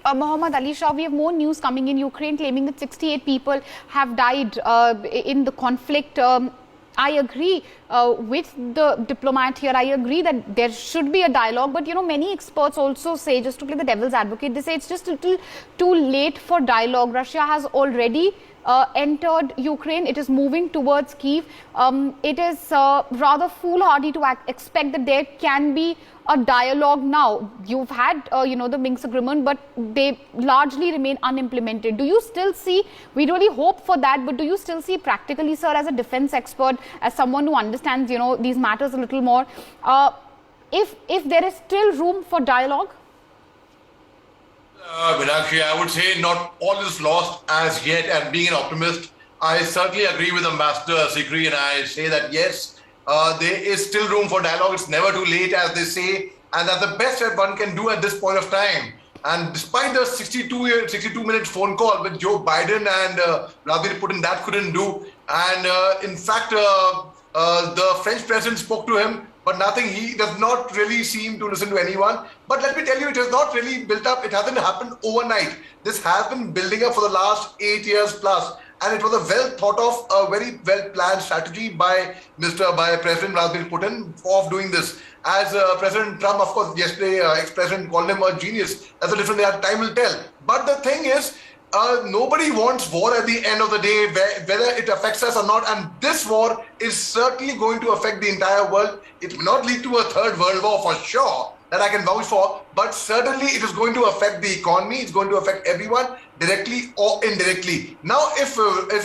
Mohammed Ali Shah, we have more news coming in. Ukraine claiming that 68 people have died in the conflict. I agree with the diplomat here. I agree that there should be a dialogue. But, many experts also say, just to play the devil's advocate, they say it's just a little too late for dialogue. Russia has already entered Ukraine. It is moving towards Kyiv. It is rather foolhardy to expect that there can be a dialogue now. You've had, the Minsk agreement, but they largely remain unimplemented. Do you still see, we really hope for that, but do you still see practically, sir, as a defense expert, as someone who understands, these matters a little more, if there is still room for dialogue? Meenakshi, I would say not all is lost as yet, and being an optimist, I certainly agree with Ambassador Sikri, and I say that yes, there is still room for dialogue. It's never too late, as they say, and that's the best that one can do at this point of time. And despite the 62-minute phone call with Joe Biden and Vladimir Putin, that couldn't do. And in fact, the French president spoke to him, but nothing. He does not really seem to listen to anyone. But let me tell you, it has not really built up. It hasn't happened overnight. This has been building up for the last 8 years plus. And it was a well thought of, a very well planned strategy by President Vladimir Putin of doing this. As President Trump, of course, yesterday, ex-president called him a genius. That's a different thing. Time will tell. But the thing is, nobody wants war at the end of the day, whether it affects us or not. And this war is certainly going to affect the entire world. It will not lead to a third world war for sure, that I can vouch for, but certainly it is going to affect the economy. It's going to affect everyone, directly or indirectly. Now, if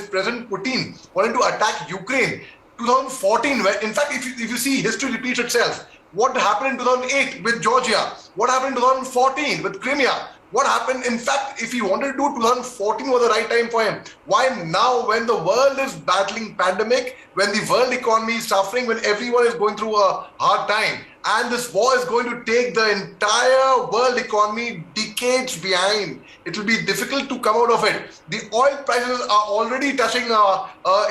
President Putin wanted to attack Ukraine, 2014, in fact, if you see, history repeats itself. What happened in 2008 with Georgia? What happened in 2014 with Crimea? What happened, in fact, if he wanted to do 2014 was the right time for him. Why now, when the world is battling pandemic, when the world economy is suffering, when everyone is going through a hard time, and this war is going to take the entire world economy decades behind. It will be difficult to come out of it. The oil prices are already touching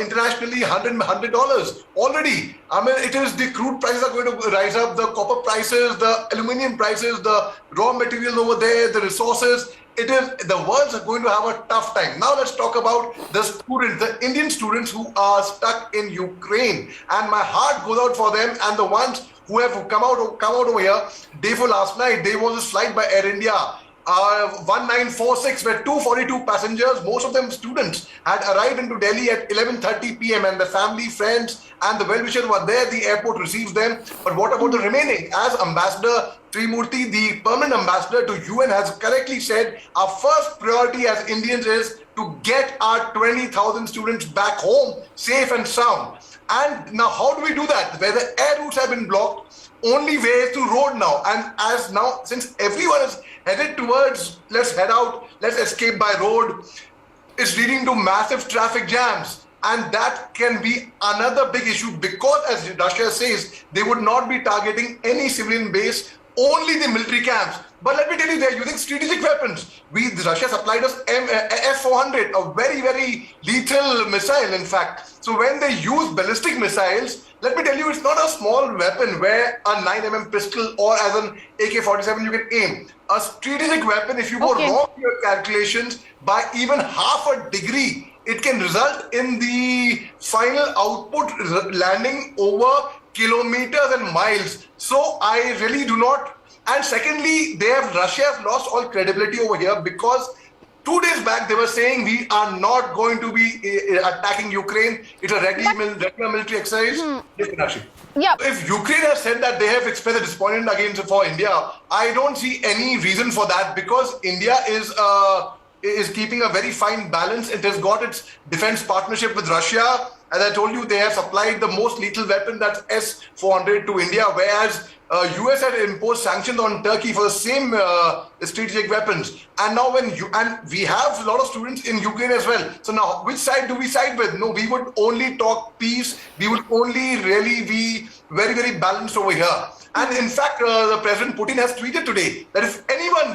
internationally $100 already. I mean, it is the crude prices are going to rise up, the copper prices, the aluminium prices, the raw materials over there, the resources. The world's are going to have a tough time. Now let's talk about the students, the Indian students who are stuck in Ukraine. And my heart goes out for them, and the ones who have come out over here. Day for last night, there was a flight by Air India, 1946, where 242 passengers, most of them students, had arrived into Delhi at 11:30 p.m. and the family, friends, and the well-wishers were there. The airport receives them. But what about the remaining? As Ambassador Trimurti, the permanent ambassador to UN, has correctly said, our first priority as Indians is to get our 20,000 students back home safe and sound. And now, how do we do that? Where the air routes have been blocked, only way is through road now. And as now, since everyone is headed towards, let's head out, let's escape by road, it's leading to massive traffic jams. And that can be another big issue, because as Russia says, they would not be targeting any civilian base, only the military camps. But let me tell you, they're using strategic weapons. Russia supplied us S-400, a very, very lethal missile, in fact. So when they use ballistic missiles, let me tell you, it's not a small weapon where a 9mm pistol or as an AK-47 you can aim. A strategic weapon, if you go wrong in your calculations by even half a degree, it can result in the final output landing over kilometers and miles. So I really do not. And secondly, Russia has lost all credibility over here, because 2 days back they were saying we are not going to be attacking Ukraine. It's a regular military exercise. Yeah. If Ukraine has said that they have expressed a disappointment against for India, I don't see any reason for that, because India is keeping a very fine balance. It has got its defense partnership with Russia. As I told you, they have supplied the most lethal weapon, that's S-400, to India, whereas US had imposed sanctions on Turkey for the same strategic weapons. And now we have a lot of students in Ukraine as well. So now, which side do we side with? No, we would only talk peace. We would only really be very, very balanced over here. And in fact, the President Putin has tweeted today that if anyone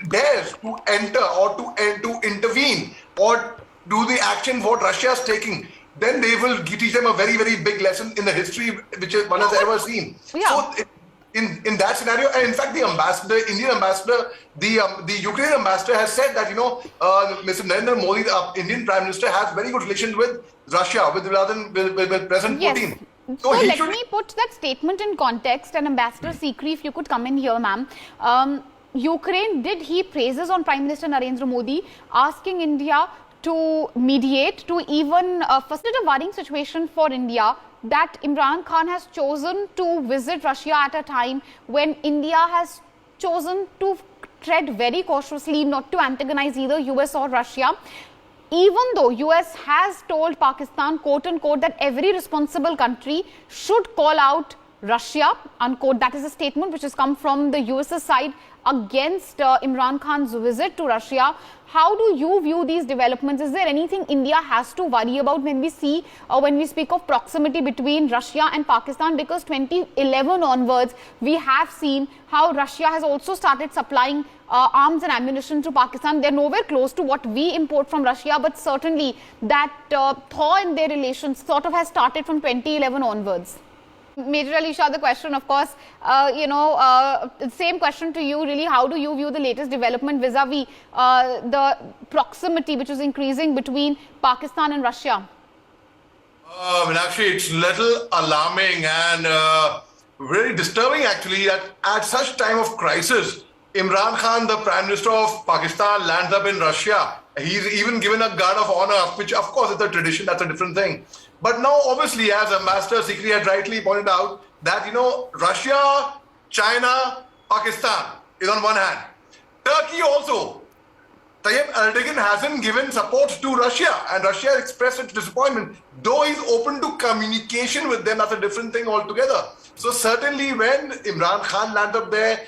dares to enter or to intervene or do the action what Russia is taking, then they will teach them a very, very big lesson in the history which one has ever seen. Yeah. So in that scenario. And in fact, the ambassador, Indian ambassador, the Ukrainian ambassador has said that, Mr. Narendra Modi, the Indian Prime Minister, has very good relations with Russia, with President Yes. Putin. So let me put that statement in context. And Ambassador Sikri, if you could come in here, ma'am. Ukraine did heap praises on Prime Minister Narendra Modi, asking India to mediate, to even facilitate a worrying situation for India, that Imran Khan has chosen to visit Russia at a time when India has chosen to tread very cautiously, not to antagonize either US or Russia. Even though US has told Pakistan, quote unquote, that every responsible country should call out Russia, unquote. That is a statement which has come from the US's side against Imran Khan's visit to Russia. How do you view these developments? Is there anything India has to worry about when we see, when we speak of proximity between Russia and Pakistan? Because 2011 onwards, we have seen how Russia has also started supplying arms and ammunition to Pakistan. They're nowhere close to what we import from Russia, but certainly that thaw in their relations sort of has started from 2011 onwards. Major Ali Shah, the question, of course, same question to you really. How do you view the latest development vis-a-vis the proximity which is increasing between Pakistan and Russia? Actually, it's a little alarming and very disturbing, actually, that at such time of crisis, Imran Khan, the Prime Minister of Pakistan, lands up in Russia. He's even given a guard of honor, which of course is a tradition, that's a different thing. But now, obviously, as Ambassador Sikri had rightly pointed out, that, Russia, China, Pakistan is on one hand. Turkey also. Tayyip Erdogan hasn't given support to Russia, and Russia has expressed its disappointment. Though he's open to communication with them, that's a different thing altogether. So certainly when Imran Khan lands up there,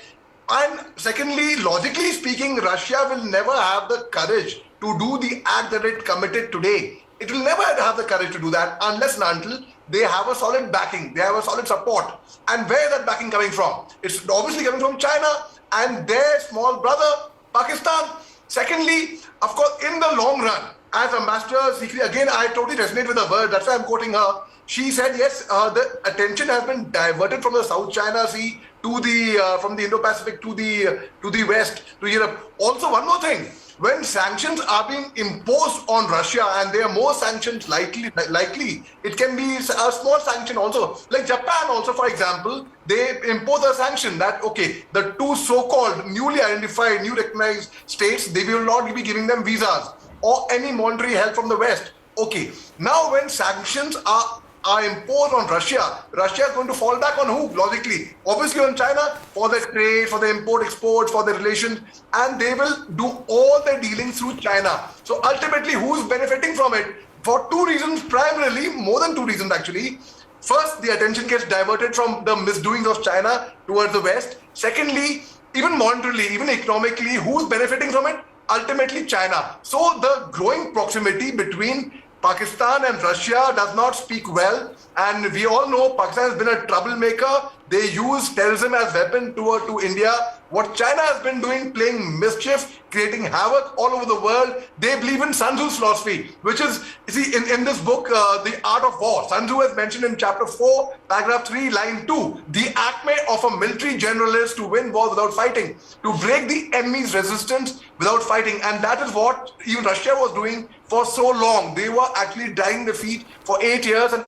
and secondly, logically speaking, Russia will never have the courage to do the act that it committed today. It will never have the courage to do that unless and until they have a solid backing, they have a solid support. And where is that backing coming from? It's obviously coming from China and their small brother, Pakistan. Secondly, of course, in the long run, as Ambassador Sikri, again, I totally resonate with her word, that's why I'm quoting her. She said, yes, the attention has been diverted from the South China Sea to the from the Indo-Pacific to the West, to Europe. Also, one more thing. When sanctions are being imposed on Russia, and there are more sanctions likely, it can be a small sanction also. Like Japan also, for example, they impose a sanction that, okay, the two so-called newly identified, new recognized states, they will not be giving them visas or any monetary help from the West. Okay, now when sanctions are imposed on Russia, Russia is going to fall back on who? Logically, obviously on China for their trade, for their import-export, for their relations, and they will do all their dealings through China. So ultimately, who's benefiting from it? For two reasons, primarily, more than two reasons actually. First, the attention gets diverted from the misdoings of China towards the West. Secondly, even monetarily, even economically, who's benefiting from it? Ultimately, China. So the growing proximity between Pakistan and Russia does not speak well, and we all know Pakistan has been a troublemaker. They use terrorism as weapon to India. What China has been doing, playing mischief, creating havoc all over the world. They believe in Sun Tzu's philosophy, which is, you see, in this book, The Art of War, Sun Tzu has mentioned in chapter 4, paragraph 3, line 2, the acme of a military general is to win wars without fighting, to break the enemy's resistance without fighting. And that is what even Russia was doing for so long. They were actually dragging their feet for 8 years. And